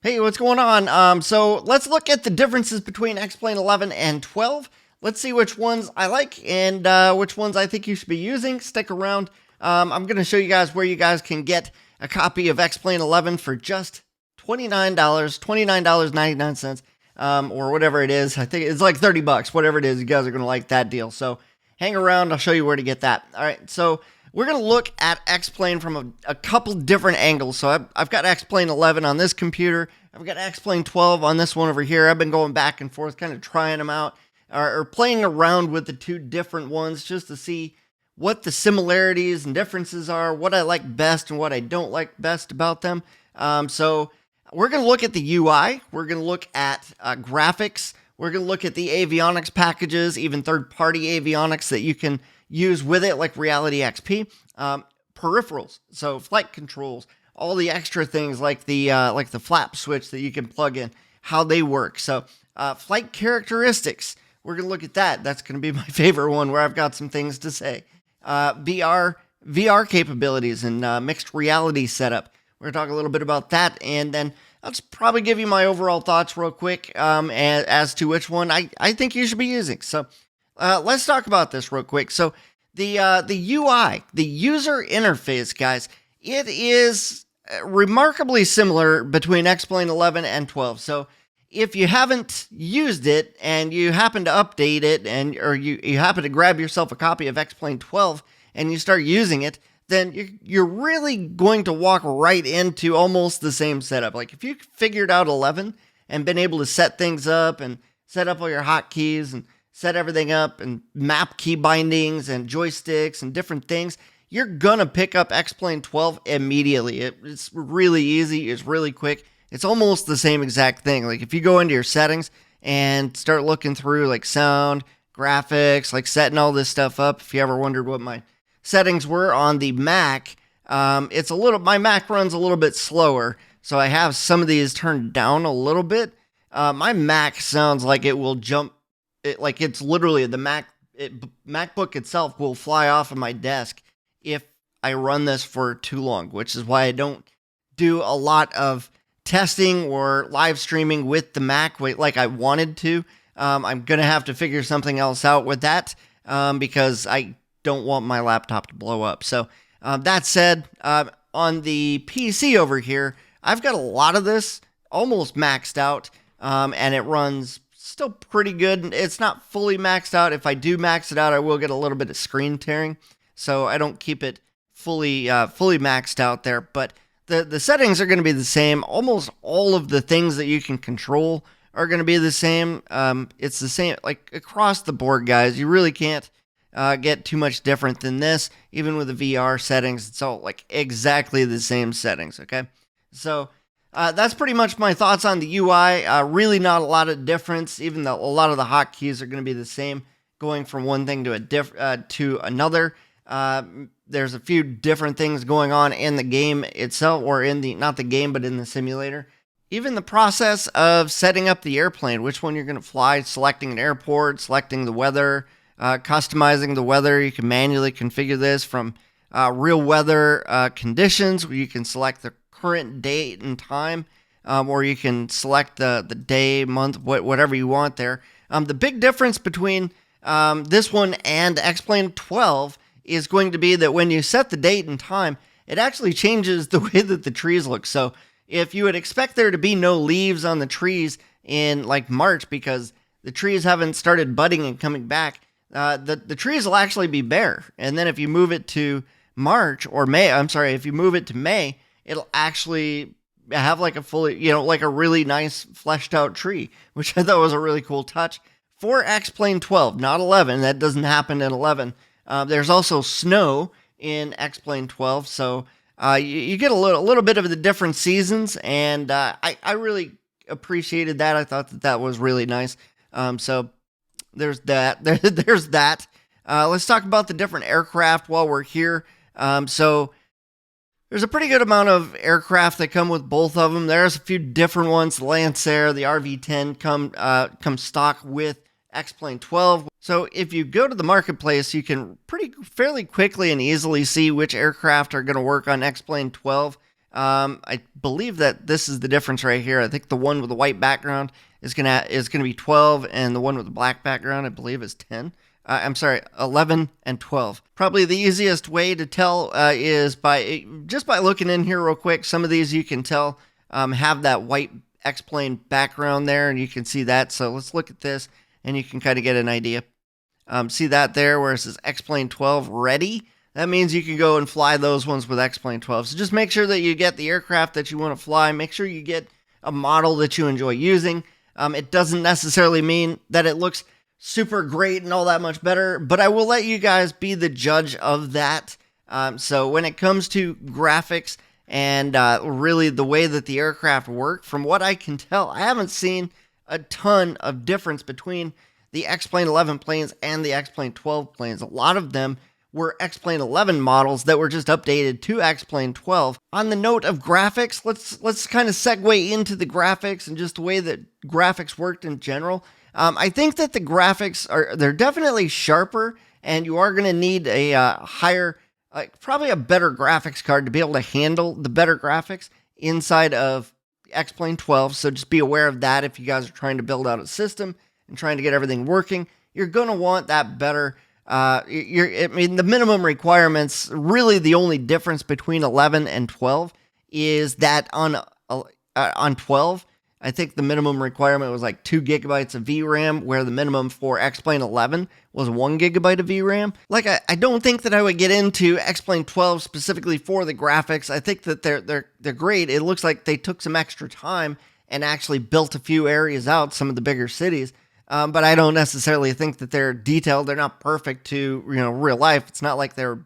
Hey, what's going on? So let's look at the differences between X-Plane 11 and 12. Let's see which ones I like and which ones I think you should be using. Stick around. I'm going to show you guys where you guys can get a copy of X-Plane 11 for just $29, $29.99, or whatever it is. I think it's like 30 bucks, whatever it is. You guys are going to like that deal. So hang around. I'll show you where to get that. All right. So we're going to look at X-Plane from a couple different angles. So I've got X-Plane 11 on this computer. I've got X-Plane 12 on this one over here. I've been going back and forth, kind of trying them out or playing around with the two different ones just to see what the similarities and differences are, what I like best and what I don't like best about them. So we're going to look at the UI. We're going to look at graphics. We're going to look at the avionics packages, even third-party avionics that you can use with it, like Reality XP, peripherals, so flight controls, all the extra things like the flap switch that you can plug in, how they work. So flight characteristics, we're gonna look at that. That's gonna be my favorite one, where I've got some things to say. VR capabilities and mixed reality setup. We're gonna talk a little bit about that, and then I'll just probably give you my overall thoughts real quick as to which one I think you should be using. So let's talk about this real quick. So the UI, the user interface, guys, it is remarkably similar between X-Plane 11 and 12. So if you haven't used it and you happen to update it or you happen to grab yourself a copy of X-Plane 12 and you start using it, then you're really going to walk right into almost the same setup. Like if you figured out 11 and been able to set things up and set up all your hotkeys and set everything up and map key bindings and joysticks and different things, you're gonna pick up X-Plane 12 immediately. It's really easy, it's really quick. It's almost the same exact thing. Like if you go into your settings and start looking through like sound, graphics, like setting all this stuff up, if you ever wondered what my settings were on the Mac, my Mac runs a little bit slower, so I have some of these turned down a little bit. My Mac sounds like it will jump, like it's literally the MacBook itself will fly off of my desk if I run this for too long, which is why I don't do a lot of testing or live streaming with the Mac like I wanted to. I'm going to have to figure something else out with that because I don't want my laptop to blow up. So that said, on the PC over here, I've got a lot of this almost maxed out, and it runs still pretty good. It's not fully maxed out. If I do max it out, I will get a little bit of screen tearing, so I don't keep it fully maxed out there. But the settings are going to be the same. Almost all of the things that you can control are going to be the same. It's the same like across the board, guys. You really can't get too much different than this. Even with the VR settings, it's all like exactly the same settings. Okay, so that's pretty much my thoughts on the UI. Really not a lot of difference. Even though a lot of the hotkeys are going to be the same, going from one thing to another. There's a few different things going on in the game itself, or in the not the game, but in the simulator. Even the process of setting up the airplane, which one you're going to fly, selecting an airport, selecting the weather, customizing the weather. You can manually configure this from real weather conditions, where you can select the current date and time, or you can select the day, month, whatever you want there. The big difference between this one and X-Plane 12 is going to be that when you set the date and time, it actually changes the way that the trees look. So if you would expect there to be no leaves on the trees in like March because the trees haven't started budding and coming back, the trees will actually be bare. And then if you move it to if you move it to May, it'll actually have like a fully, like a really nice fleshed out tree, which I thought was a really cool touch for X-Plane 12, not 11. That doesn't happen in 11. There's also snow in X-Plane 12, so you get a little bit of the different seasons, and I really appreciated that. I thought that was really nice. So there's that. There's that. Let's talk about the different aircraft while we're here. So there's a pretty good amount of aircraft that come with both of them. There's a few different ones. The Lancer, the RV-10 come stock with X-Plane 12. So if you go to the marketplace, you can fairly quickly and easily see which aircraft are going to work on X-Plane 12 I believe that this is the difference right here. I think the one with the white background is gonna be 12, and the one with the black background, I believe, is 10. I'm sorry, 11 and 12. Probably the easiest way to tell is by looking in here real quick. Some of these you can tell have that white X-Plane background there, and you can see that. So let's look at this, and you can kind of get an idea. See that there where it says X-Plane 12 ready? That means you can go and fly those ones with X-Plane 12. So just make sure that you get the aircraft that you want to fly. Make sure you get a model that you enjoy using. It doesn't necessarily mean that it looks super great and all that much better, but I will let you guys be the judge of that. So when it comes to graphics and really the way that the aircraft work, from what I can tell, I haven't seen a ton of difference between the X-Plane 11 planes and the X-Plane 12 planes. A lot of them were X-Plane 11 models that were just updated to X-Plane 12. On the note of graphics, let's kind of segue into the graphics and just the way that graphics worked in general. I think that the graphics they're definitely sharper, and you are going to need a higher, probably a better graphics card to be able to handle the better graphics inside of X-Plane 12. So just be aware of that if you guys are trying to build out a system and trying to get everything working. You're going to want that better. I mean, the minimum requirements, really the only difference between 11 and 12 is that on 12, I think the minimum requirement was like 2 gigabytes of VRAM, where the minimum for X-Plane 11 was 1 gigabyte of VRAM. Like, I don't think that I would get into X-Plane 12 specifically for the graphics. I think that they're great. It looks like they took some extra time and actually built a few areas out, some of the bigger cities. But I don't necessarily think that they're detailed. They're not perfect to, real life. It's not like they're,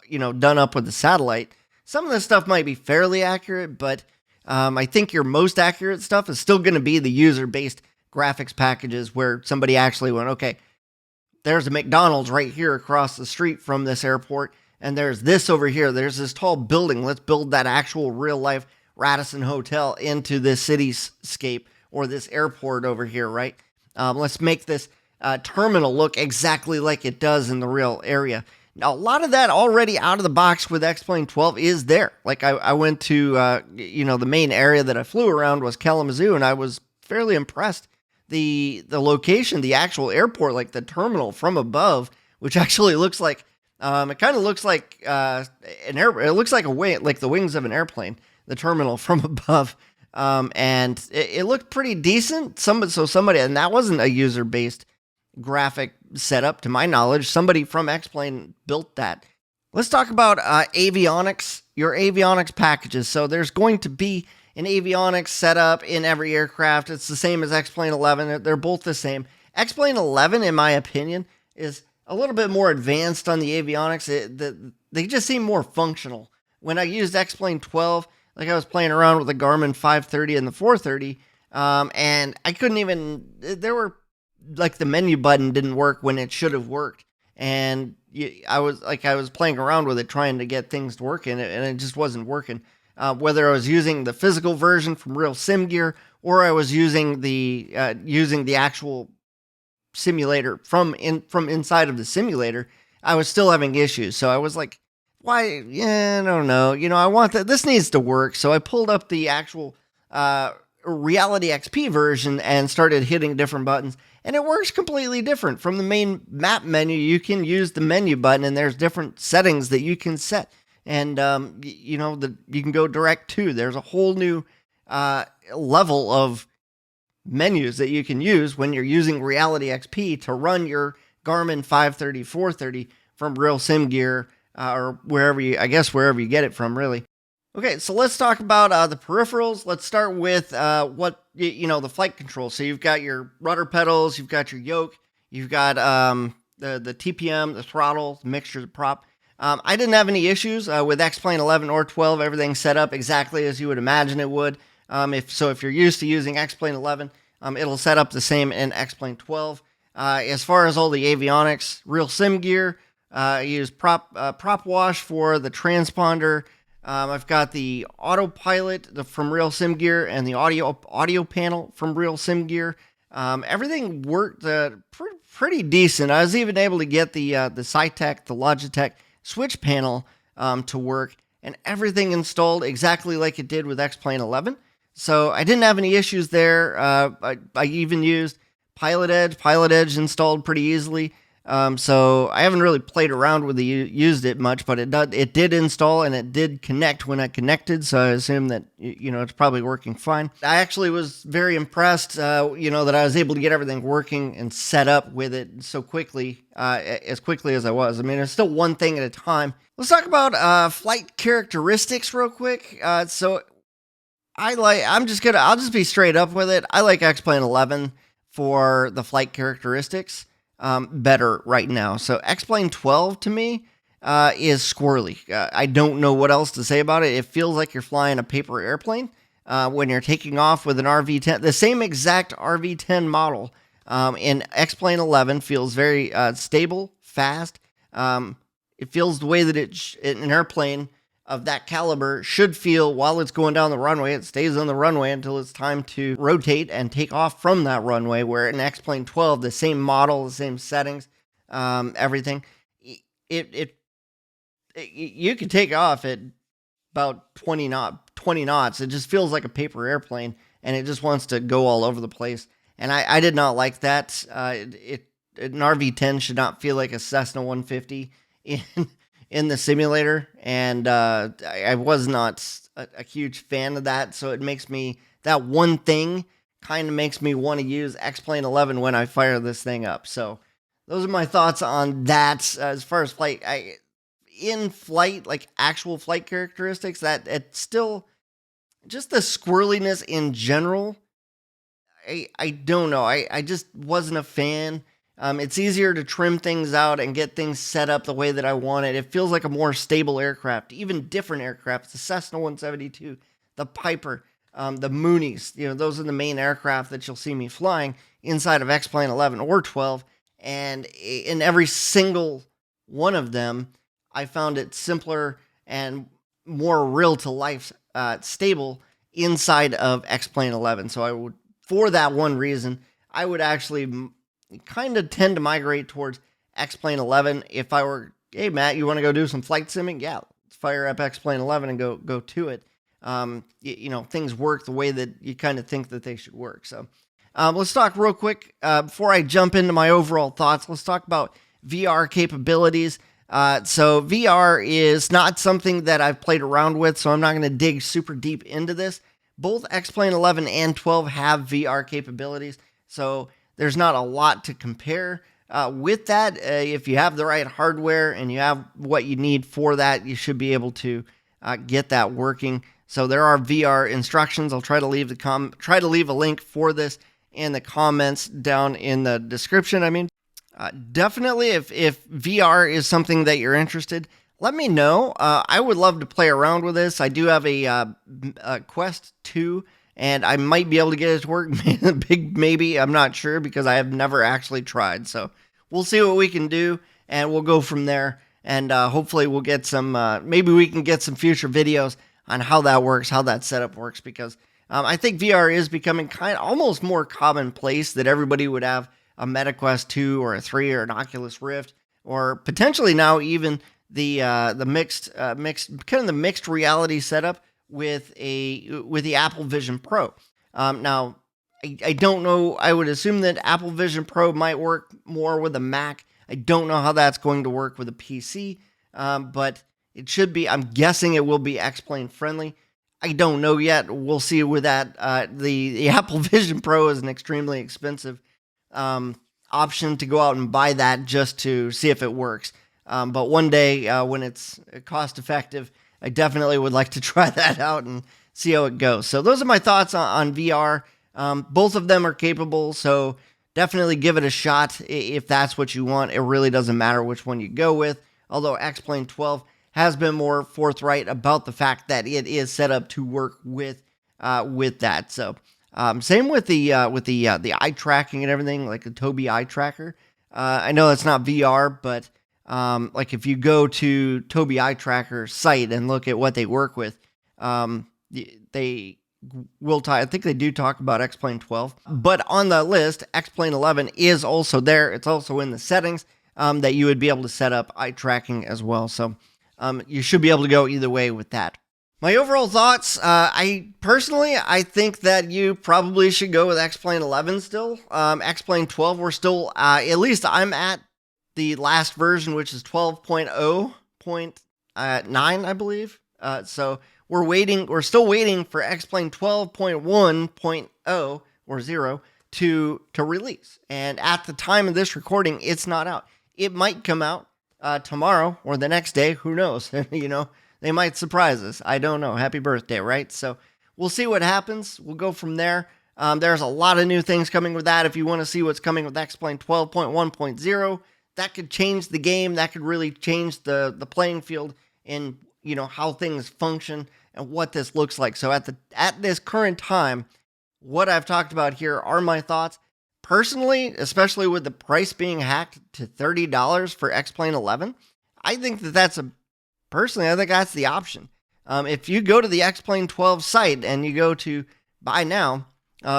done up with a satellite. Some of this stuff might be fairly accurate, but I think your most accurate stuff is still going to be the user-based graphics packages where somebody actually went, okay, there's a McDonald's right here across the street from this airport, and there's this over here. There's this tall building. Let's build that actual real-life Radisson Hotel into this cityscape or this airport over here, right? Let's make this terminal look exactly like it does in the real area. Now, a lot of that already out of the box with X-Plane 12 is there. Like, I went to, the main area that I flew around was Kalamazoo, and I was fairly impressed. The location, the actual airport, like the terminal from above, which actually looks like, it kind of looks like it looks like a wing, like the wings of an airplane, the terminal from above. And it looked pretty decent. Somebody, and that wasn't a user-based graphic setup to my knowledge. Somebody from X-Plane built that. Let's talk about avionics, your avionics packages. So there's going to be an avionics setup in every aircraft. It's the same as X-Plane 11. They're both the same. X-Plane 11, in my opinion, is a little bit more advanced on the avionics. They just seem more functional. When I used X-Plane 12, like I was playing around with the Garmin 530 and the 430, and I couldn't even, there were, like, the menu button didn't work when it should have worked. And I was playing around with it, trying to get things to work in it, and it just wasn't working. Whether I was using the physical version from Real Sim Gear, or I was using the actual simulator from inside of the simulator, I was still having issues. So I was like, why? Yeah, I don't know. I want that. This needs to work. So I pulled up the actual Reality XP version and started hitting different buttons, and it works completely different. From the main map menu, you can use the menu button, and there's different settings that you can set. And, you can go direct to. There's a whole new level of menus that you can use when you're using Reality XP to run your Garmin 530, 430 from Real Sim Gear, or wherever you get it from, really. Okay, so let's talk about the peripherals. Let's start with the flight control. So you've got your rudder pedals, you've got your yoke, you've got the TPM, the throttle, the mixture, the prop. I didn't have any issues with X-Plane 11 or 12. Everything's set up exactly as you would imagine it would. If you're used to using X-Plane 11, it'll set up the same in X-Plane 12. As far as all the avionics, Real Sim Gear, I use prop wash for the transponder. I've got the autopilot from Real Sim Gear and the audio panel from Real Sim Gear. Everything worked pretty decent. I was even able to get the Cytec, the Logitech switch panel to work. and everything installed exactly like it did with X-Plane 11. So I didn't have any issues there. I even used Pilot Edge. Pilot Edge installed pretty easily. So I haven't really played around with used it much, but it did install and it did connect when I connected. So I assume that it's probably working fine. I actually was very impressed, that I was able to get everything working and set up with it so quickly, as quickly as I was. I mean, it's still one thing at a time. Let's talk about flight characteristics real quick. I'll just be straight up with it. I like X-Plane 11 for the flight characteristics better right now. So X-Plane 12 to me is squirrely. I don't know what else to say about it. It feels like you're flying a paper airplane when you're taking off with an RV-10. The same exact RV-10 model in X-Plane 11 feels very stable, fast. It feels the way that an airplane of that caliber should feel while it's going down the runway. It stays on the runway until it's time to rotate and take off from that runway, where in X-Plane 12, the same model, the same settings, everything, you can take off at about 20 knots. It just feels like a paper airplane, and it just wants to go all over the place. And I did not like that. An RV-10 should not feel like a Cessna 150 in the simulator, and I was not a huge fan of that. So that one thing kind of makes me want to use X-Plane 11 when I fire this thing up. So those are my thoughts on that. As far as flight, in flight, like actual flight characteristics, that it's still just the squirreliness in general. I don't know. I just wasn't a fan. It's easier to trim things out and get things set up the way that I want it. It feels like a more stable aircraft, even different aircraft. The Cessna 172, the Piper, the Moonies. Those are the main aircraft that you'll see me flying inside of X-Plane 11 or 12. And in every single one of them, I found it simpler and more real-to-life stable inside of X-Plane 11. So for that one reason, I would actually kind of tend to migrate towards X-Plane 11. If I were, hey Matt, you want to go do some flight simming? Yeah, let's fire up X-Plane 11 and go to it. Things work the way that you kind of think that they should work. So let's talk real quick before I jump into my overall thoughts. Let's talk about VR capabilities. So VR is not something that I've played around with, so I'm not going to dig super deep into this. Both X-Plane 11 and 12 have VR capabilities, so there's not a lot to compare with that. If you have the right hardware and you have what you need for that, you should be able to get that working. So there are VR instructions. I'll try to leave a link for this in the comments down in the description. Definitely, if VR is something that you're interested, let me know. I would love to play around with this. I do have a Quest 2. And I might be able to get it to work. Big maybe. I'm not sure because I have never actually tried. So we'll see what we can do, and we'll go from there. And hopefully we'll get some, maybe we can get some future videos on how that works, how that setup works. Because I think VR is becoming almost more commonplace that everybody would have a MetaQuest 2 or a 3 or an Oculus Rift, or potentially now even the mixed reality setup with the Apple Vision Pro. Now, I don't know. I would assume that Apple Vision Pro might work more with a Mac. I don't know how that's going to work with a PC, but it should be. I'm guessing it will be X-Plane friendly. I don't know yet. We'll see with that. The Apple Vision Pro is an extremely expensive option to go out and buy that just to see if it works. But one day when it's cost effective, I definitely would like to try that out and see how it goes. So those are my thoughts on VR. Both of them are capable, so definitely give it a shot if that's what you want. It really doesn't matter which one you go with, although X-Plane 12 has been more forthright about the fact that it is set up to work with that. So same with the eye tracking and everything, like the Tobii eye tracker. I know that's not VR, but like if you go to Tobii Eye Tracker site and look at what they work with, they will I think they do talk about X-Plane 12, but on the list, X-Plane 11 is also there. It's also in the settings that you would be able to set up eye tracking as well. So you should be able to go either way with that. My overall thoughts, I think that you probably should go with X-Plane 11 still. X-Plane 12, we're still, at least I'm at the last version, which is 12.0.9, I believe. So we're still waiting for X-Plane 12.1.0 or 0 to release. And at the time of this recording, it's not out. It might come out tomorrow or the next day. Who knows? They might surprise us. I don't know. Happy birthday, right? So we'll see what happens. We'll go from there. There's a lot of new things coming with that. If you want to see what's coming with X-Plane 12.1.0, that could change the game. That could really change the playing field in how things function and what this looks like. So at this current time, what I've talked about here are my thoughts. Personally, especially with the price being hacked to $30 for X-Plane 11, I think that's the option. If you go to the X-Plane 12 site and you go to buy now,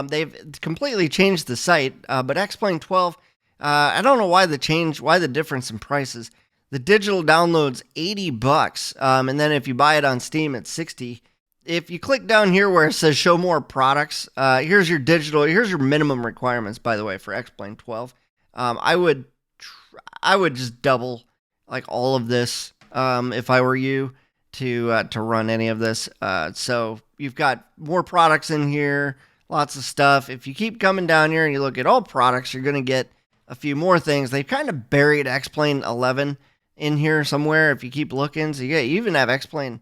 they've completely changed the site. But X-Plane 12, I don't know why the difference in prices. The digital download's $80, and then if you buy it on Steam, it's $60. If you click down here where it says show more products, here's your minimum requirements, by the way, for X-Plane 12. I would just double like all of this if I were you to run any of this. So you've got more products in here, lots of stuff. If you keep coming down here and you look at all products, you're going to get a few more things. They've kind of buried X-Plane 11 in here somewhere if you keep looking. So you even have X-Plane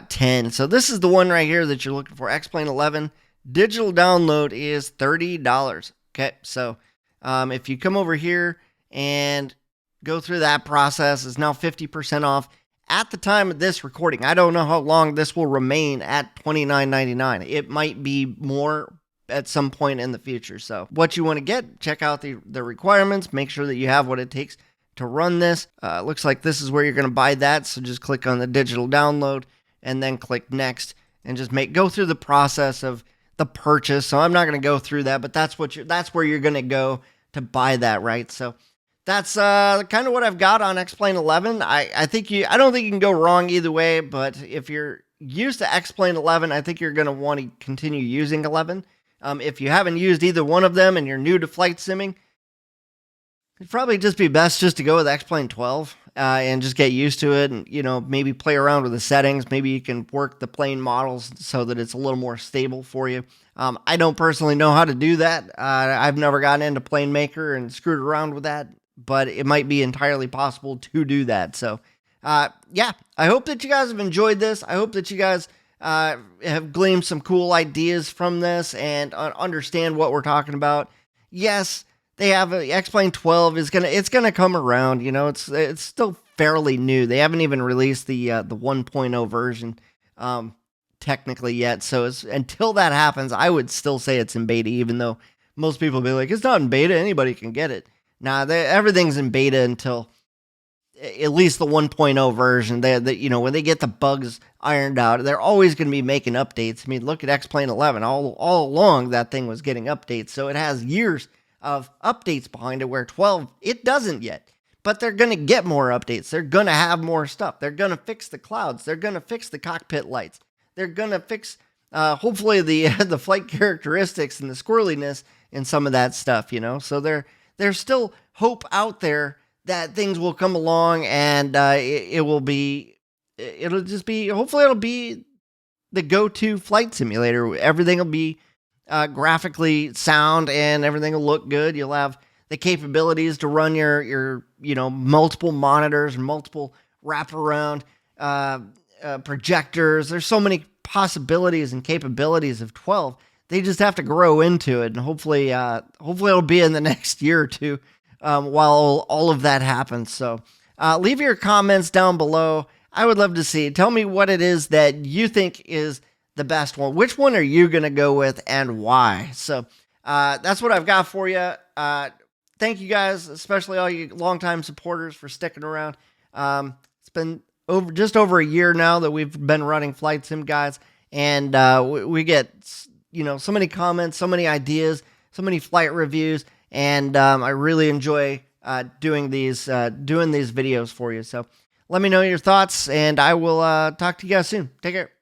10. So this is the one right here that you're looking for, X-Plane 11. Digital download is $30. Okay, so if you come over here and go through that process, it's now 50% off. At the time of this recording, I don't know how long this will remain at $29.99. It might be more at some point in the future. So what you want to get, check out the requirements, make sure that you have what it takes to run this. Looks like this is where you're going to buy that. So just click on the digital download and then click next and just go through the process of the purchase. So I'm not going to go through that, but that's where you're going to go to buy that, right? So that's kind of what I've got on X-Plane 11. I don't think you can go wrong either way, but if you're used to X-Plane 11, I think you're going to want to continue using 11. If you haven't used either one of them and you're new to flight simming, it'd probably just be best just to go with X-Plane 12 and just get used to it and, maybe play around with the settings. Maybe you can work the plane models so that it's a little more stable for you. I don't personally know how to do that. I've never gotten into Plane Maker and screwed around with that, but it might be entirely possible to do that. So, yeah, I hope that you guys have enjoyed this. I hope that you guys have gleaned some cool ideas from this and understand what we're talking about. Yes, they have X-Plane 12 it's gonna come around. It's still fairly new. They haven't even released the 1.0 version technically yet. So until that happens, I would still say it's in beta, even though most people will be like, it's not in beta, anybody can get it. Nah, everything's in beta until at least the 1.0 version. When they get the bugs ironed out, they're always going to be making updates. I mean, look at X-Plane 11. All along, that thing was getting updates. So it has years of updates behind it, where 12, it doesn't yet. But they're going to get more updates. They're going to have more stuff. They're going to fix the clouds. They're going to fix the cockpit lights. They're going to fix, hopefully, the flight characteristics and the squirreliness in some of that stuff, So there's still hope out there that things will come along and it'll be the go-to flight simulator. Everything will be graphically sound and everything will look good. You'll have the capabilities to run your multiple monitors and multiple wraparound projectors. There's so many possibilities and capabilities of 12. They just have to grow into it, and hopefully it'll be in the next year or two while all of that happens. So leave your comments down below. I would love to see. Tell me what it is that you think is the best one. Which one are you going to go with and why? So that's what I've got for you. Thank you guys, especially all you longtime supporters, for sticking around. It's been just over a year now that we've been running Flight Sim Guys, and we get so many comments, so many ideas, so many flight reviews, and I really enjoy doing these videos for you. So Let me know your thoughts, and I will talk to you guys soon. Take care.